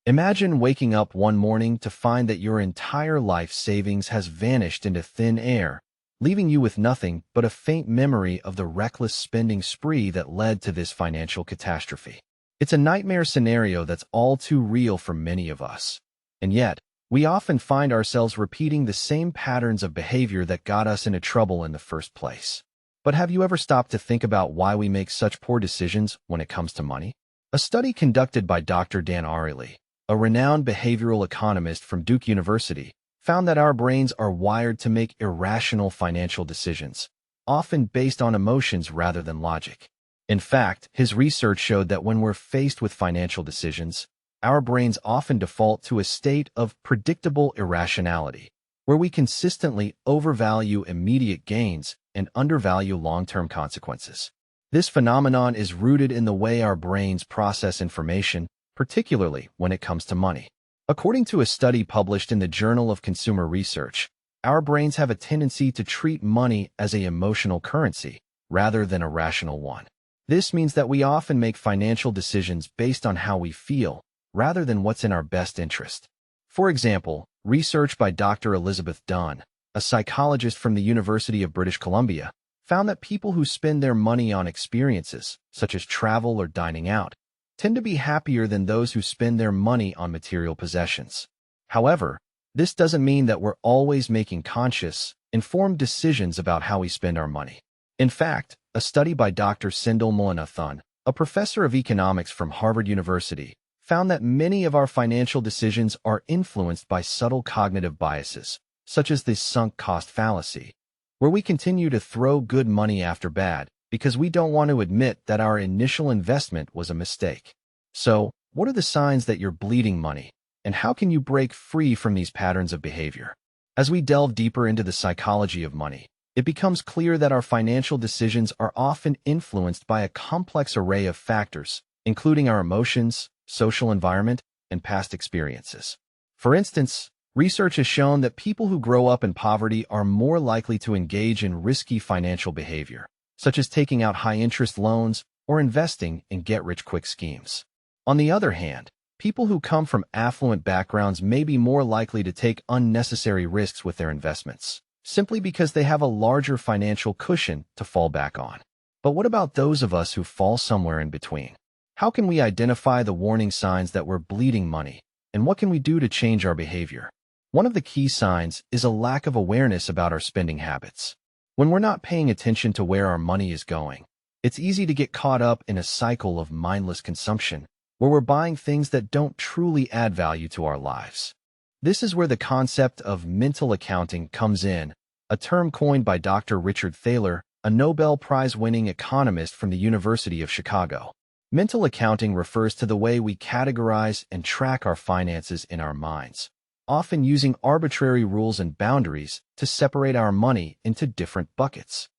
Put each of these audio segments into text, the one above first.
Imagine waking up one morning to find that your entire life savings has vanished into thin air, leaving you with nothing but a faint memory of the reckless spending spree that led to this financial catastrophe. It's a nightmare scenario that's all too real for many of us. And yet, we often find ourselves repeating the same patterns of behavior that got us into trouble in the first place. But have you ever stopped to think about why we make such poor decisions when it comes to money? A study conducted by Dr. Dan Ariely, a renowned behavioral economist from Duke University, found that our brains are wired to make irrational financial decisions, often based on emotions rather than logic. In fact, his research showed that when we're faced with financial decisions, our brains often default to a state of predictable irrationality, where we consistently overvalue immediate gains and undervalue long-term consequences. This phenomenon is rooted in the way our brains process information, particularly when it comes to money. According to a study published in the Journal of Consumer Research, our brains have a tendency to treat money as an emotional currency rather than a rational one. This means that we often make financial decisions based on how we feel, rather than what's in our best interest. For example, research by Dr. Elizabeth Dunn, a psychologist from the University of British Columbia, found that people who spend their money on experiences, such as travel or dining out, tend to be happier than those who spend their money on material possessions. However, this doesn't mean that we're always making conscious, informed decisions about how we spend our money. In fact, a study by Dr. Sindel Mullainathan, a professor of economics from Harvard University, found that many of our financial decisions are influenced by subtle cognitive biases, such as the sunk cost fallacy, where we continue to throw good money after bad because we don't want to admit that our initial investment was a mistake. So, what are the signs that you're bleeding money, and how can you break free from these patterns of behavior? As we delve deeper into the psychology of money, it becomes clear that our financial decisions are often influenced by a complex array of factors, including our emotions, social environment, and past experiences. For instance, research has shown that people who grow up in poverty are more likely to engage in risky financial behavior, such as taking out high-interest loans or investing in get-rich-quick schemes. On the other hand, people who come from affluent backgrounds may be more likely to take unnecessary risks with their investments, simply because they have a larger financial cushion to fall back on. But what about those of us who fall somewhere in between? How can we identify the warning signs that we're bleeding money, and what can we do to change our behavior? One of the key signs is a lack of awareness about our spending habits. When we're not paying attention to where our money is going, it's easy to get caught up in a cycle of mindless consumption, where we're buying things that don't truly add value to our lives. This is where the concept of mental accounting comes in, a term coined by Dr. Richard Thaler, a Nobel Prize-winning economist from the University of Chicago. Mental accounting refers to the way we categorize and track our finances in our minds, often using arbitrary rules and boundaries to separate our money into different buckets.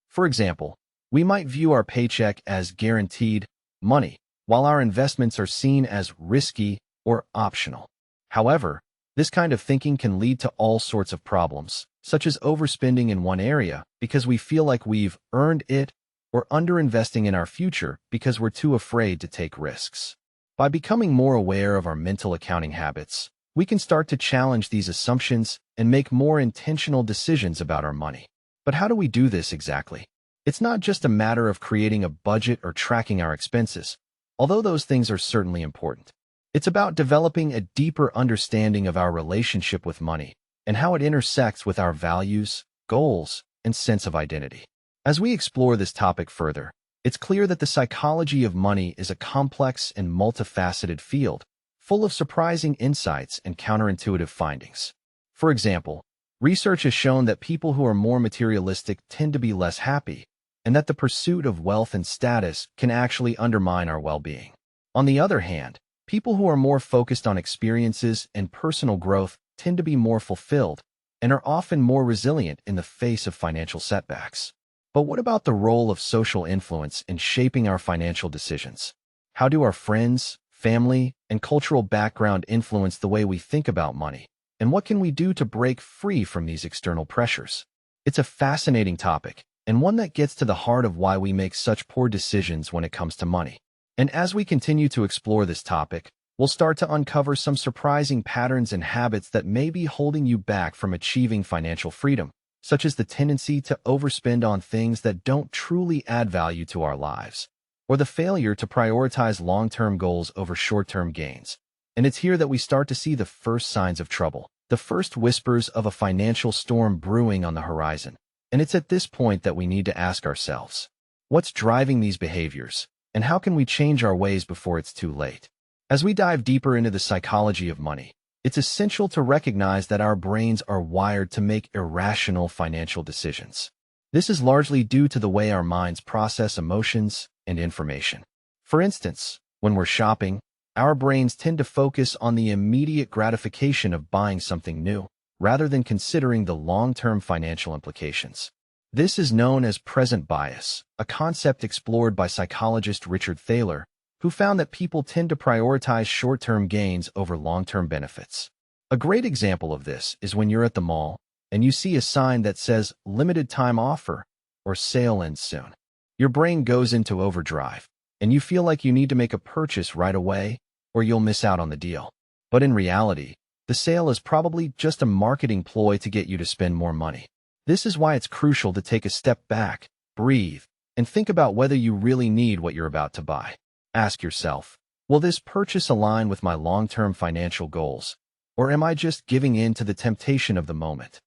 For example, we might view our paycheck as guaranteed money, while our investments are seen as risky or optional. However, this kind of thinking can lead to all sorts of problems, such as overspending in one area because we feel like we've earned it, or underinvesting in our future because we're too afraid to take risks. By becoming more aware of our mental accounting habits, we can start to challenge these assumptions and make more intentional decisions about our money. But how do we do this exactly? It's not just a matter of creating a budget or tracking our expenses, although those things are certainly important. It's about developing a deeper understanding of our relationship with money and how it intersects with our values, goals, and sense of identity. As we explore this topic further, it's clear that the psychology of money is a complex and multifaceted field, full of surprising insights and counterintuitive findings. For example, research has shown that people who are more materialistic tend to be less happy, and that the pursuit of wealth and status can actually undermine our well-being. On the other hand, people who are more focused on experiences and personal growth tend to be more fulfilled and are often more resilient in the face of financial setbacks. But what about the role of social influence in shaping our financial decisions? How do our friends, family, and cultural background influence the way we think about money? And what can we do to break free from these external pressures? It's a fascinating topic, and one that gets to the heart of why we make such poor decisions when it comes to money. And as we continue to explore this topic, we'll start to uncover some surprising patterns and habits that may be holding you back from achieving financial freedom, such as the tendency to overspend on things that don't truly add value to our lives, or the failure to prioritize long-term goals over short-term gains. And it's here that we start to see the first signs of trouble, the first whispers of a financial storm brewing on the horizon. And it's at this point that we need to ask ourselves, what's driving these behaviors, and how can we change our ways before it's too late? As we dive deeper into the psychology of money, it's essential to recognize that our brains are wired to make irrational financial decisions. This is largely due to the way our minds process emotions and information. For instance, when we're shopping, our brains tend to focus on the immediate gratification of buying something new, rather than considering the long-term financial implications. This is known as present bias, a concept explored by psychologist Richard Thaler, who found that people tend to prioritize short-term gains over long-term benefits. A great example of this is when you're at the mall and you see a sign that says limited time offer or sale ends soon. Your brain goes into overdrive, and you feel like you need to make a purchase right away or you'll miss out on the deal. But in reality, the sale is probably just a marketing ploy to get you to spend more money. This is why it's crucial to take a step back, breathe, and think about whether you really need what you're about to buy. Ask yourself, will this purchase align with my long-term financial goals, or am I just giving in to the temptation of the moment?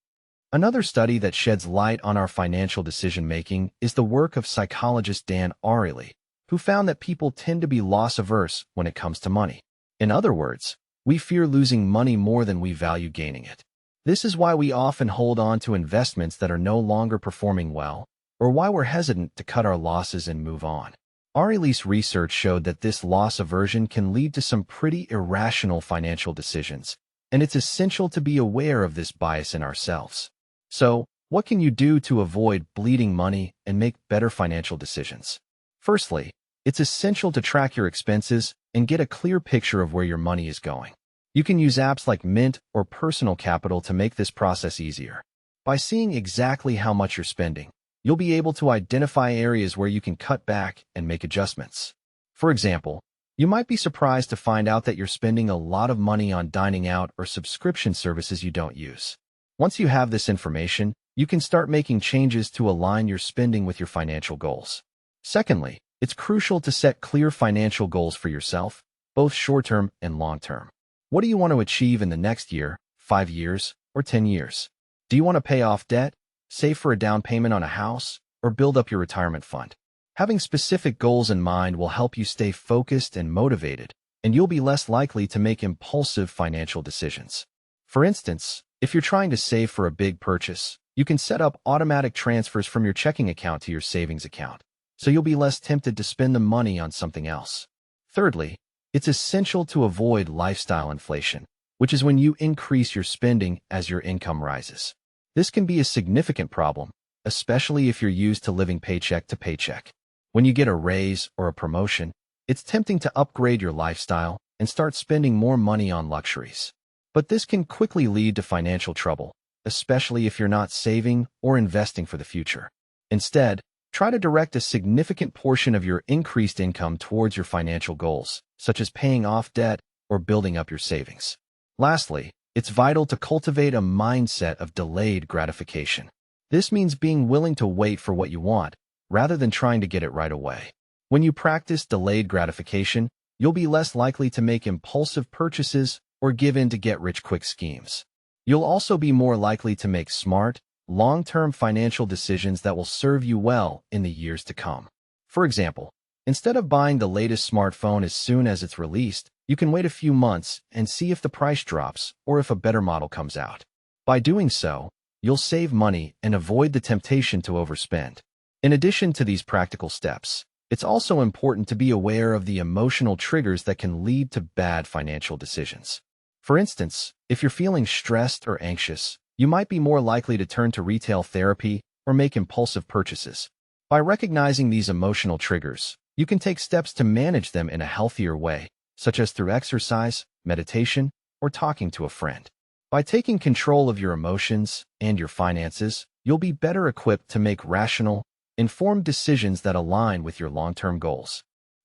Another study that sheds light on our financial decision-making is the work of psychologist Dan Ariely, who found that people tend to be loss-averse when it comes to money. In other words, we fear losing money more than we value gaining it. This is why we often hold on to investments that are no longer performing well, or why we're hesitant to cut our losses and move on. Ariely's research showed that this loss aversion can lead to some pretty irrational financial decisions, and it's essential to be aware of this bias in ourselves. So, what can you do to avoid bleeding money and make better financial decisions? Firstly, it's essential to track your expenses and get a clear picture of where your money is going. You can use apps like Mint or Personal Capital to make this process easier. By seeing exactly how much you're spending, you'll be able to identify areas where you can cut back and make adjustments. For example, you might be surprised to find out that you're spending a lot of money on dining out or subscription services you don't use. Once you have this information, you can start making changes to align your spending with your financial goals. Secondly, it's crucial to set clear financial goals for yourself, both short-term and long-term. What do you want to achieve in the next year, 5 years, or 10 years? Do you want to pay off debt, save for a down payment on a house, or build up your retirement fund? Having specific goals in mind will help you stay focused and motivated, and you'll be less likely to make impulsive financial decisions. For instance, if you're trying to save for a big purchase, you can set up automatic transfers from your checking account to your savings account, so you'll be less tempted to spend the money on something else. Thirdly, it's essential to avoid lifestyle inflation, which is when you increase your spending as your income rises. This can be a significant problem, especially if you're used to living paycheck to paycheck. When you get a raise or a promotion, it's tempting to upgrade your lifestyle and start spending more money on luxuries. But this can quickly lead to financial trouble, especially if you're not saving or investing for the future. Instead, try to direct a significant portion of your increased income towards your financial goals, such as paying off debt or building up your savings. Lastly, it's vital to cultivate a mindset of delayed gratification. This means being willing to wait for what you want, rather than trying to get it right away. When you practice delayed gratification, you'll be less likely to make impulsive purchases or give in to get-rich-quick schemes. You'll also be more likely to make smart, long-term financial decisions that will serve you well in the years to come. For example, instead of buying the latest smartphone as soon as it's released, you can wait a few months and see if the price drops or if a better model comes out. By doing so, you'll save money and avoid the temptation to overspend. In addition to these practical steps, it's also important to be aware of the emotional triggers that can lead to bad financial decisions. For instance, if you're feeling stressed or anxious, you might be more likely to turn to retail therapy or make impulsive purchases. By recognizing these emotional triggers, you can take steps to manage them in a healthier way, such as through exercise, meditation, or talking to a friend. By taking control of your emotions and your finances, you'll be better equipped to make rational, informed decisions that align with your long-term goals.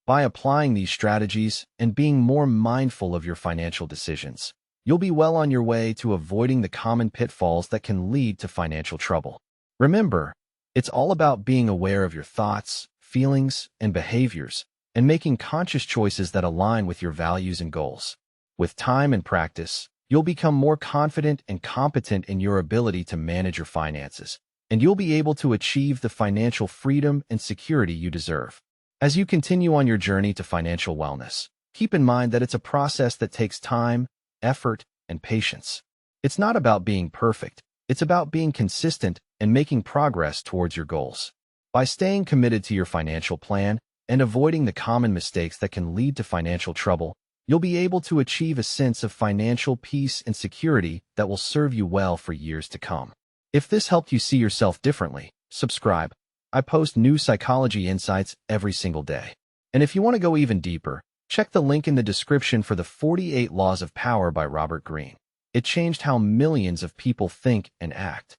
By applying these strategies and being more mindful of your financial decisions, you'll be well on your way to avoiding the common pitfalls that can lead to financial trouble. Remember, it's all about being aware of your thoughts, feelings, and behaviors, and making conscious choices that align with your values and goals. With time and practice, you'll become more confident and competent in your ability to manage your finances, and you'll be able to achieve the financial freedom and security you deserve. As you continue on your journey to financial wellness, keep in mind that it's a process that takes time, effort, and patience. It's not about being perfect. It's about being consistent and making progress towards your goals. By staying committed to your financial plan and avoiding the common mistakes that can lead to financial trouble, you'll be able to achieve a sense of financial peace and security that will serve you well for years to come. If this helped you see yourself differently, subscribe. I post new psychology insights every single day. And if you want to go even deeper, check the link in the description for the 48 Laws of Power by Robert Greene. It changed how millions of people think and act.